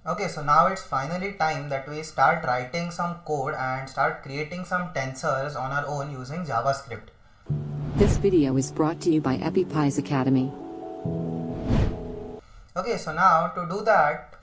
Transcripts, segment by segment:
Okay, so now it's finally time that we start writing some code and start creating some tensors on our own using JavaScript. This video is brought to you by EpiPies Academy. Okay, so now to do that,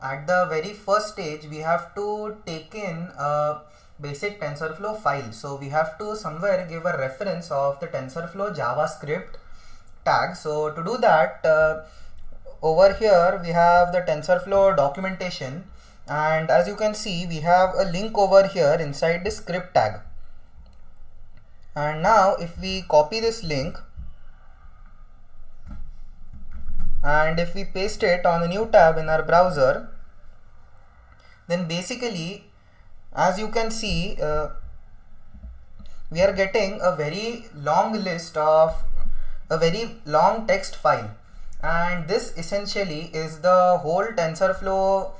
at the very first stage, we have to take in a basic TensorFlow file. So we have to somewhere give a reference of the TensorFlow JavaScript tag. So to do that, over here we have the TensorFlow documentation, and as you can see, we have a link over here inside the script tag. And now if we copy this link and if we paste it on a new tab in our browser, then basically, as you can see, we are getting a very long list of a very long text file, and this essentially is the whole TensorFlow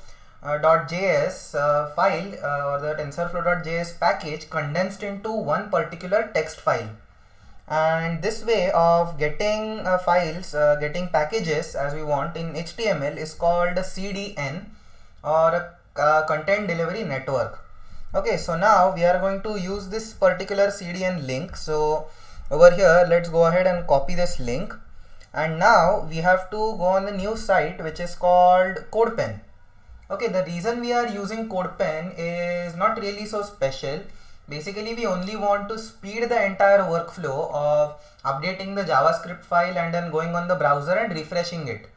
.js file or the TensorFlow.js package condensed into one particular text file. And this way of getting files, getting packages as we want in HTML is called a CDN, or a content delivery network. Okay, so now we are going to use this particular CDN link. So over here, let's go ahead and copy this link, and now we have to go on the new site which is called CodePen. Okay, the reason we are using CodePen is not really so special. Basically, we only want to speed the entire workflow of updating the JavaScript file and then going on the browser and refreshing it.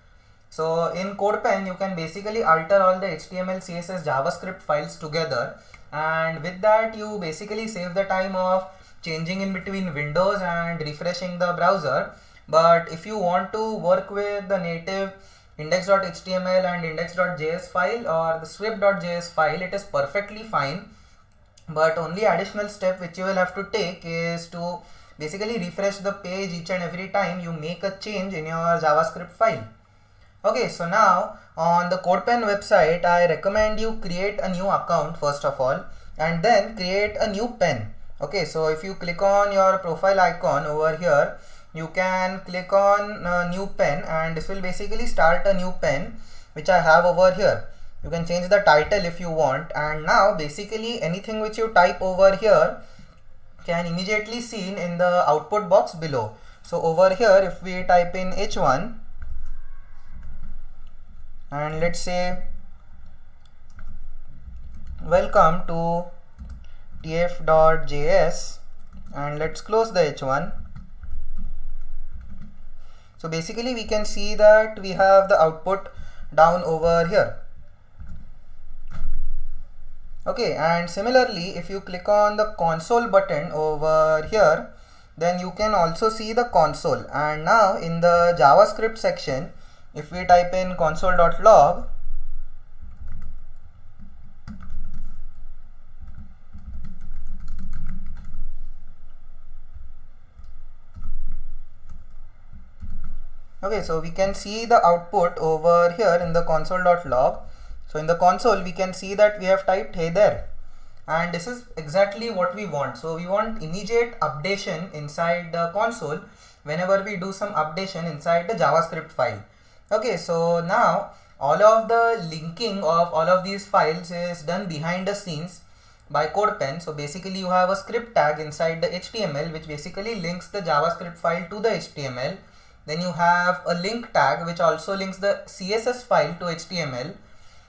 So in CodePen, you can basically alter all the HTML, CSS, JavaScript files together, and with that you basically save the time of changing in between windows and refreshing the browser. But if you want to work with the native index.html and index.js file or the script.js file, it is perfectly fine. But only additional step which you will have to take is to basically refresh the page each and every time you make a change in your JavaScript file. Okay, so now on the CodePen website, I recommend you create a new account first of all, and then create a new pen. Okay, so if you click on your profile icon over here, you can click on new pen, and this will basically start a new pen which I have over here. You can change the title if you want, and now basically anything which you type over here can immediately seen in the output box below. So over here, if we type in h1 and let's say welcome to tf.js, and let's close the h1. So basically we can see that we have the output down over here. Okay, and similarly if you click on the console button over here, then you can also see the console. And now in the JavaScript section, if we type in console.log, okay, so we can see the output over here in the console.log. So in the console, we can see that we have typed hey there, and this is exactly what we want. So we want immediate updation inside the console whenever we do some updation inside the JavaScript file. Okay, so now all of the linking of all of these files is done behind the scenes by CodePen. So basically you have a script tag inside the HTML which basically links the JavaScript file to the HTML. Then you have a link tag which also links the CSS file to HTML.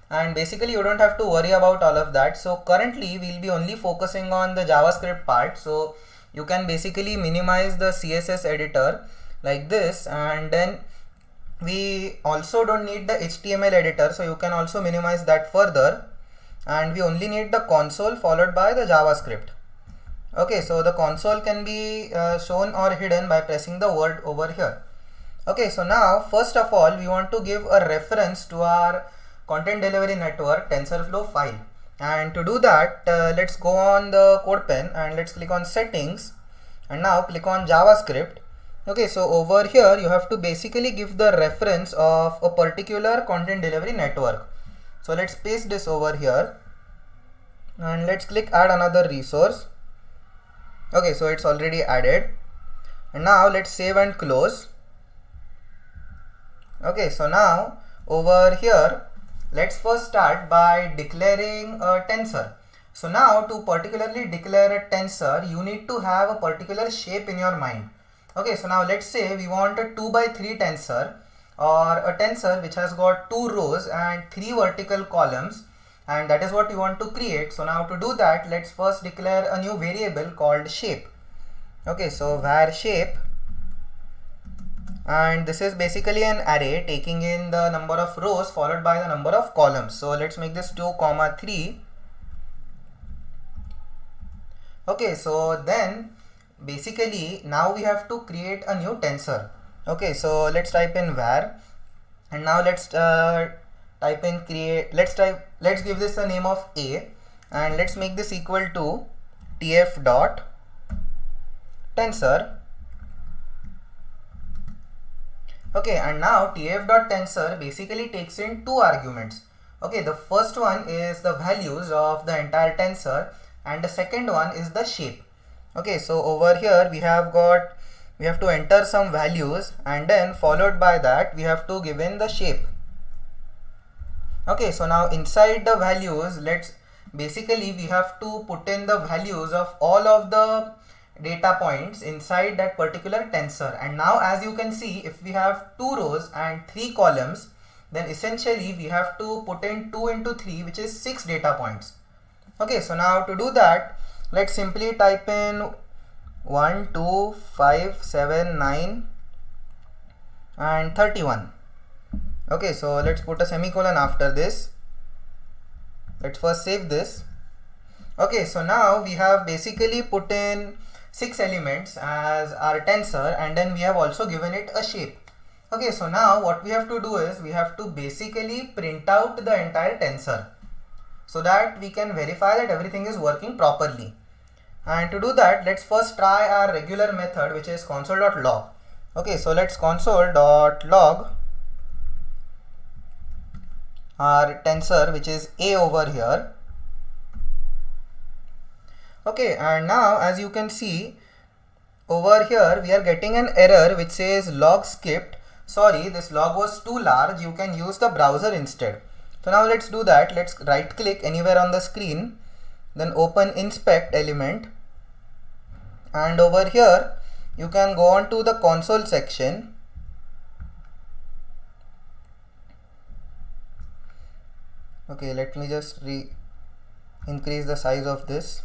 And basically you don't have to worry about all of that. So currently we'll be only focusing on the JavaScript part. So you can basically minimize the CSS editor like this, and then we also don't need the HTML editor, so you can also minimize that further, and we only need the console followed by the JavaScript. Okay, so the console can be shown or hidden by pressing the word over here. Okay, so now first of all we want to give a reference to our content delivery network TensorFlow file, and to do that let's go on the CodePen and let's click on settings, and now click on JavaScript. Okay, so over here you have to basically give the reference of a particular content delivery network. So let's paste this over here and let's click add another resource. Okay, so it's already added, and now let's save and close. Okay, so now over here let's first start by declaring a tensor. So now to particularly declare a tensor, you need to have a particular shape in your mind. Okay, so now let's say we want a 2 by 3 tensor, or a tensor which has got 2 rows and 3 vertical columns, and that is what we want to create. So now to do that, let's first declare a new variable called shape. Okay, so var shape, and this is basically an array taking in the number of rows followed by the number of columns. So let's make this 2, 3. Okay, so then basically now we have to create a new tensor. Okay, so let's type in var, and now let's type in create. Let's give this a name of a, and let's make this equal to tf dot tensor. Okay, and now tf.tensor basically takes in 2 arguments. Okay, the first one is the values of the entire tensor, and the second one is the shape. Okay, so over here we have to enter some values, and then followed by that we have to give in the shape. Okay, so now inside the values, we have to put in the values of all of the data points inside that particular tensor. And now as you can see, if we have 2 rows and 3 columns, then essentially we have to put in 2 into 3, which is 6 data points. Okay, so now to do that, let's simply type in 1, 2, 5, 7, 9 and 31. Okay, so let's put a semicolon after this. Let's first save this. Okay, so now we have basically put in 6 elements as our tensor, and then we have also given it a shape. Okay, so now what we have to do is we have to basically print out the entire tensor so that we can verify that everything is working properly. And to do that, let's first try our regular method, which is console.log. Okay, so let's console.log our tensor, which is a over here. Okay, and now as you can see over here, we are getting an error which says log skipped. Sorry, this log was too large. You can use the browser instead. So now let's do that. Let's right click anywhere on the screen, then open inspect element, and over here you can go on to the console section. Okay, let me just increase the size of this.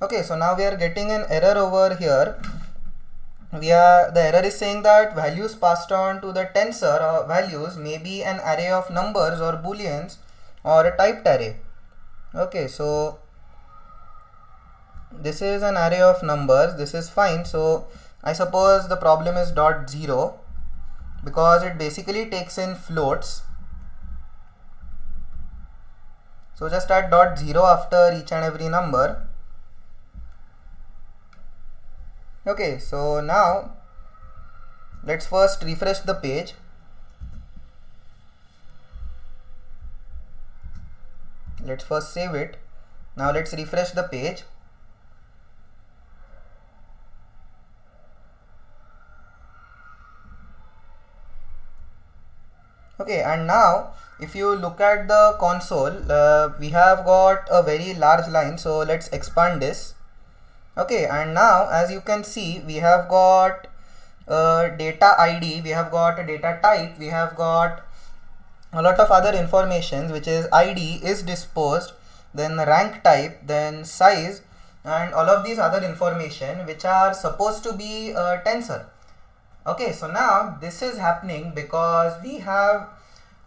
Okay, so now we are getting an error over here. The error is saying that values passed on to the tensor or values may be an array of numbers or booleans or a typed array. Okay, so this is an array of numbers. This is fine. So I suppose the problem is dot 0 because it basically takes in floats. So just add dot 0 after each and every number. Okay, so now let's first refresh the page. Let's first save it. Now let's refresh the page. Okay, and now if you look at the console, we have got a very large line, so let's expand this. Okay, and now as you can see, we have got a data ID, we have got a data type, we have got a lot of other information, which is ID, is disposed, then rank type, then size, and all of these other information which are supposed to be a tensor. Okay, so now this is happening because we have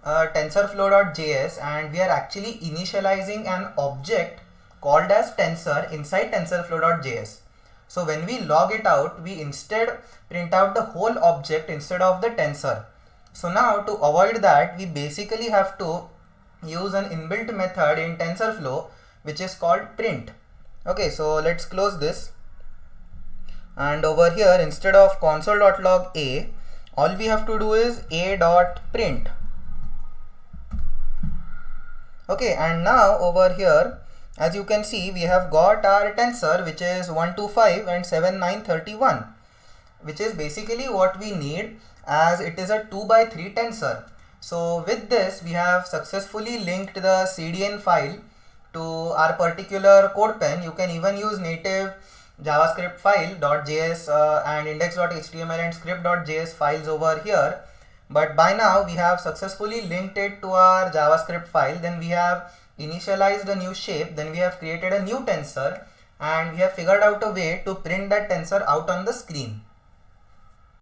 TensorFlow.js and we are actually initializing an object called as tensor inside TensorFlow.js. So when we log it out, we instead print out the whole object instead of the tensor. So now to avoid that, we basically have to use an inbuilt method in TensorFlow which is called print. Okay, so let's close this, and over here instead of console.log a, all we have to do is a.print. Okay, and now over here as you can see, we have got our tensor which is 125 and 7931. which is basically what we need, as it is a 2 by 3 tensor. So with this we have successfully linked the CDN file to our particular CodePen. You can even use native JavaScript file .js and index.html and script.js files over here, but by now we have successfully linked it to our JavaScript file. Then we have initialized a new shape, then we have created a new tensor, and we have figured out a way to print that tensor out on the screen.